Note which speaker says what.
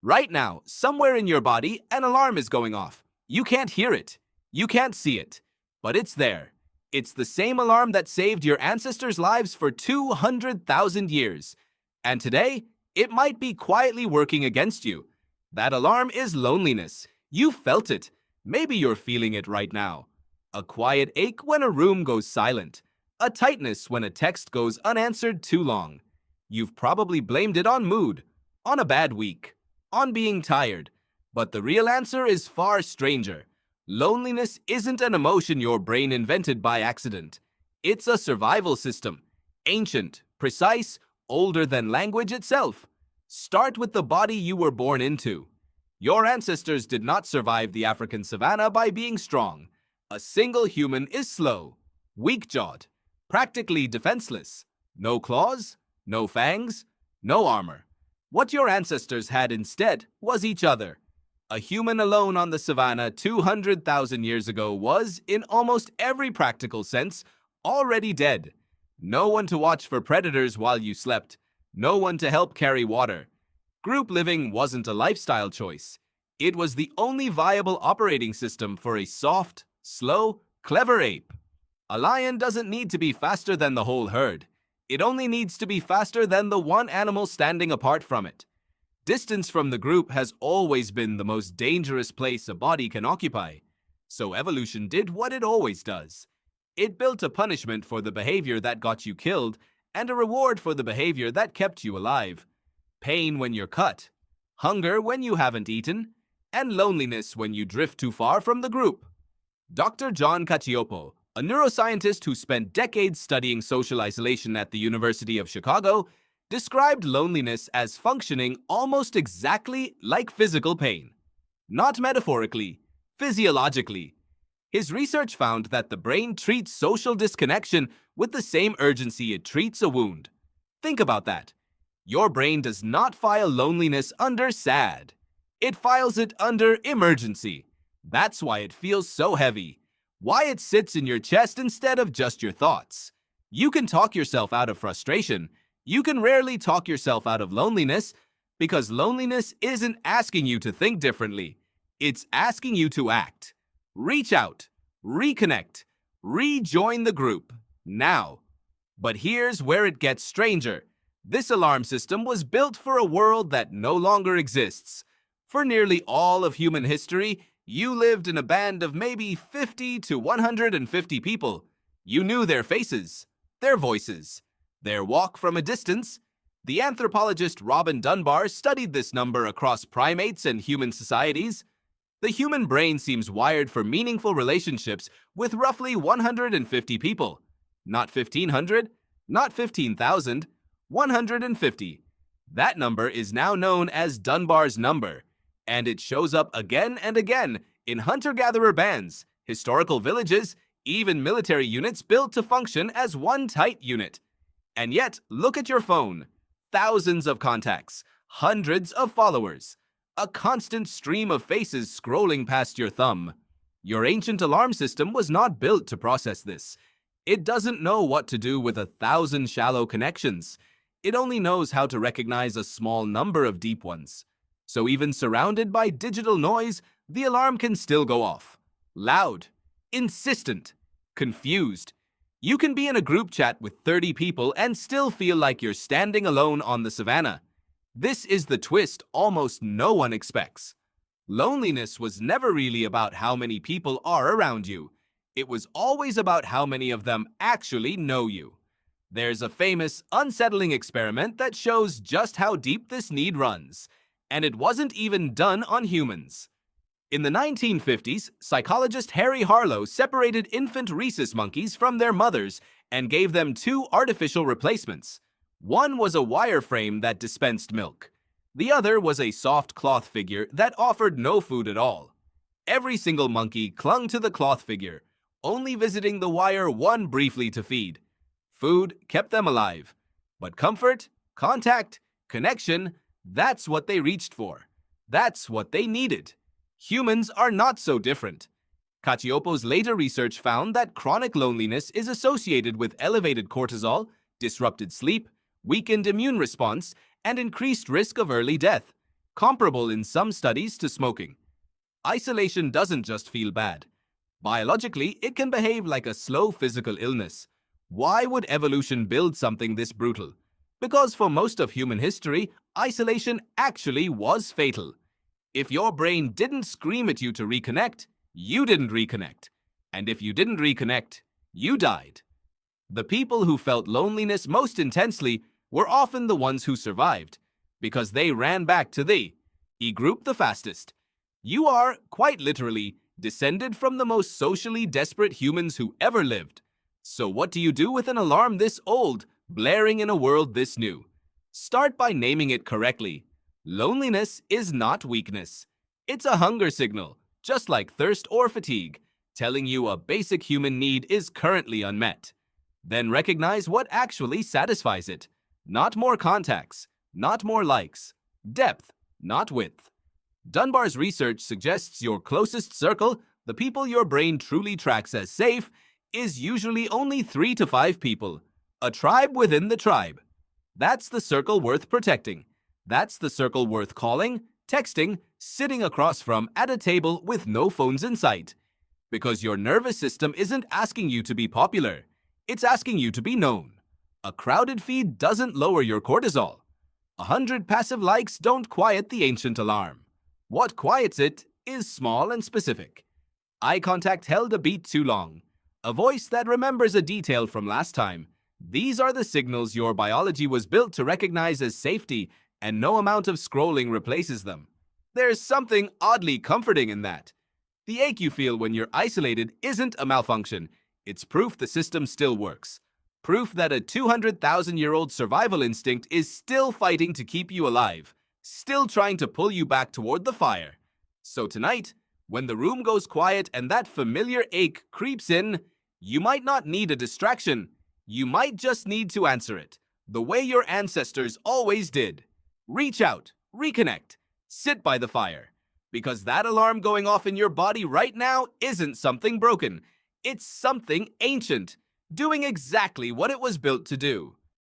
Speaker 1: Right now, somewhere in your body, an alarm is going off. You can't hear it. You can't see it. But it's there. It's the same alarm that saved your ancestors' lives for 200,000 years. And today, it might be quietly working against you. That alarm is loneliness. You felt it. Maybe you're feeling it right now. A quiet ache when a room goes silent. A tightness when a text goes unanswered too long. You've probably blamed it on mood, on a bad week, on being tired. But the real answer is far stranger. Loneliness isn't an emotion your brain invented by accident. It's a survival system. Ancient, precise, older than language itself. Start with the body you were born into. Your ancestors did not survive the African savanna by being strong. A single human is slow, weak-jawed, practically defenseless. No claws, no fangs, no armor. What your ancestors had instead was each other. A human alone on the savanna 200,000 years ago was, in almost every practical sense, already dead. No one to watch for predators while you slept. No one to help carry water. Group living wasn't a lifestyle choice. It was the only viable operating system for a soft, slow, clever ape. A lion doesn't need to be faster than the whole herd. It only needs to be faster than the one animal standing apart from it. Distance from the group has always been the most dangerous place a body can occupy. So evolution did what it always does. It built a punishment for the behavior that got you killed and a reward for the behavior that kept you alive. Pain when you're cut, hunger when you haven't eaten, and loneliness when you drift too far from the group. Dr. John Cacioppo, a neuroscientist who spent decades studying social isolation at the University of Chicago, described loneliness as functioning almost exactly like physical pain. Not metaphorically, physiologically. His research found that the brain treats social disconnection with the same urgency it treats a wound. Think about that. Your brain does not file loneliness under sad. It files it under emergency. That's why it feels so heavy. Why it sits in your chest instead of just your thoughts. You can talk yourself out of frustration. You can rarely talk yourself out of loneliness because loneliness isn't asking you to think differently. It's asking you to act. Reach out, reconnect, rejoin the group, now. But here's where it gets stranger. This alarm system was built for a world that no longer exists. For nearly all of human history, you lived in a band of maybe 50 to 150 people. You knew their faces, their voices, their walk from a distance. The anthropologist Robin Dunbar studied this number across primates and human societies. The human brain seems wired for meaningful relationships with roughly 150 people. Not 1,500, not 15,000, 150. That number is now known as Dunbar's number, and it shows up again and again in hunter-gatherer bands, historical villages, even military units built to function as one tight unit. And yet, look at your phone. Thousands of contacts, hundreds of followers, a constant stream of faces scrolling past your thumb. Your ancient alarm system was not built to process this. It doesn't know what to do with 1,000 shallow connections. It only knows how to recognize a small number of deep ones. So even surrounded by digital noise, the alarm can still go off. Loud, insistent, confused. You can be in a group chat with 30 people and still feel like you're standing alone on the savannah. This is the twist almost no one expects. Loneliness was never really about how many people are around you. It was always about how many of them actually know you. There's a famous, unsettling experiment that shows just how deep this need runs, and it wasn't even done on humans. In the 1950s, psychologist Harry Harlow separated infant rhesus monkeys from their mothers and gave them 2 artificial replacements. One was a wireframe that dispensed milk. The other was a soft cloth figure that offered no food at all. Every single monkey clung to the cloth figure, only visiting the wire one briefly to feed. Food kept them alive, but comfort, contact, connection, that's what they reached for. That's what they needed. Humans are not so different. Cacioppo's later research found that chronic loneliness is associated with elevated cortisol, disrupted sleep, weakened immune response, and increased risk of early death. comparable in some studies to smoking. Isolation doesn't just feel bad. Biologically, it can behave like a slow physical illness. Why would evolution build something this brutal? Because for most of human history, isolation actually was fatal. If your brain didn't scream at you to reconnect, you didn't reconnect. And if you didn't reconnect, you died. The people who felt loneliness most intensely were often the ones who survived, because they ran back to the E-group the fastest. You are, quite literally, descended from the most socially desperate humans who ever lived. So what do you do with an alarm this old, blaring in a world this new? Start by naming it correctly. Loneliness is not weakness. It's a hunger signal, just like thirst or fatigue, telling you a basic human need is currently unmet. Then recognize what actually satisfies it. Not more contacts, not more likes. Depth, not width. Dunbar's research suggests your closest circle, the people your brain truly tracks as safe, is usually only 3 to 5 people. A tribe within the tribe. That's the circle worth protecting. That's the circle worth calling, texting, sitting across from at a table with no phones in sight. Because your nervous system isn't asking you to be popular. It's asking you to be known. A crowded feed doesn't lower your cortisol. 100 passive likes don't quiet the ancient alarm. What quiets it is small and specific. Eye contact held a beat too long. A voice that remembers a detail from last time. These are the signals your biology was built to recognize as safety, and no amount of scrolling replaces them. There's something oddly comforting in that. The ache you feel when you're isolated isn't a malfunction. It's proof the system still works. Proof that a 200,000-year-old survival instinct is still fighting to keep you alive, still trying to pull you back toward the fire. So tonight, when the room goes quiet and that familiar ache creeps in, you might not need a distraction. You might just need to answer it, the way your ancestors always did. Reach out, reconnect, sit by the fire. Because that alarm going off in your body right now isn't something broken. It's something ancient, doing exactly what it was built to do.